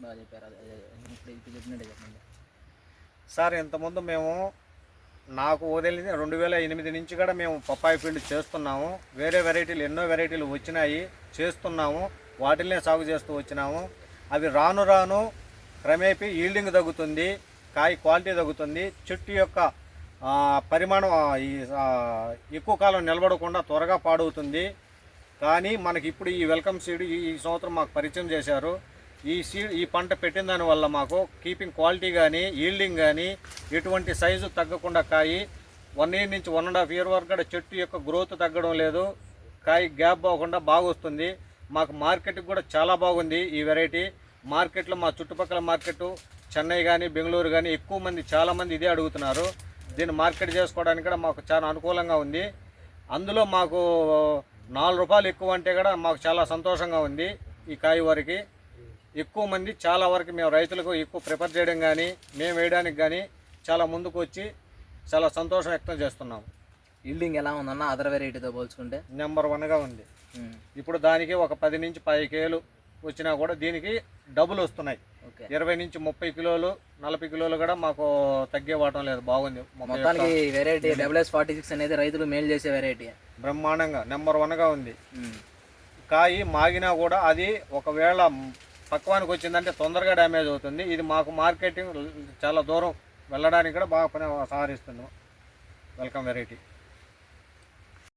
బాగా చెప్పారు. అదే ఇప్పుడు చెప్పినట్టే చెప్పండి సార్. ఇంతకుముందు మేము నాకు వదిలింది 2008 నుంచి కూడా మేము పప్పాయి ఫీల్డ్ చేస్తున్నాము. వేరే వెరైటీలు ఎన్నో వెరైటీలు వచ్చినాయి, చేస్తున్నాము. వాటిల్నే సాగు చేస్తూ వచ్చినాము. అవి రాను రాను క్రమేపీ ఈల్డింగ్ తగ్గుతుంది, కాయ క్వాలిటీ తగ్గుతుంది, చెట్టు యొక్క పరిమాణం ఎక్కువ కాలం నిలబడకుండా త్వరగా పాడవుతుంది. కానీ మనకి ఇప్పుడు ఈ వెల్కమ్ సీడ్ ఈ సంవత్సరం మాకు పరిచయం చేశారు. ఈ పంట పెట్టిన దానివల్ల మాకు కీపింగ్ క్వాలిటీ కానీ ఈల్డింగ్ కానీ ఎటువంటి సైజు తగ్గకుండా కాయి 1 year నుంచి 1.5 year వరకు కూడా చెట్టు యొక్క గ్రోత్ తగ్గడం లేదు, కాయ గ్యాప్ పోకుండా బాగా వస్తుంది. మాకు మార్కెట్కి కూడా చాలా బాగుంది ఈ వెరైటీ. మార్కెట్లో మా చుట్టుపక్కల మార్కెట్ చెన్నై కానీ బెంగళూరు కానీ ఎక్కువ మంది చాలామంది ఇదే అడుగుతున్నారు. దీన్ని మార్కెట్ చేసుకోవడానికి కూడా మాకు చాలా అనుకూలంగా ఉంది. అందులో మాకు ₹4 ఎక్కువ అంటే కూడా మాకు చాలా సంతోషంగా ఉంది. ఈ కాయ వరకు ఎక్కువ మంది చాలా వరకు మేము రైతులకు ఎక్కువ ప్రిఫర్ చేయడం కానీ మేము వేయడానికి కానీ చాలా ముందుకు వచ్చి చాలా సంతోషం వ్యక్తం చేస్తున్నాము. ఈల్డింగ్ ఎలా ఉందన్న అదర్ వెరైటీతో పోల్చుకుంటే? నెంబర్ 1గా ఉంది. ఇప్పుడు దానికి ఒక 10 నుంచి 15 కేలు వచ్చినా కూడా దీనికి డబుల్ వస్తున్నాయి. 20 నుంచి 30 కిలోలు 40 కిలోలు కూడా మాకు తగ్గే వాటం లేదు. బాగుంది. మొత్తానికి వెరైటీ WS46 అనేది రైతులు మేలు చేసే వెరైటీ. బ్రహ్మాండంగా నెంబర్ 1గా ఉంది. కాయి మాగినా కూడా అది ఒకవేళ పక్వానికి వచ్చిందంటే తొందరగా డ్యామేజ్ అవుతుంది. ఇది మాకు మార్కెటింగ్ చాలా దూరం వెళ్ళడానికి కూడా బాగా పని సహకరిస్తుంది వెల్కమ్ వెరైటీ.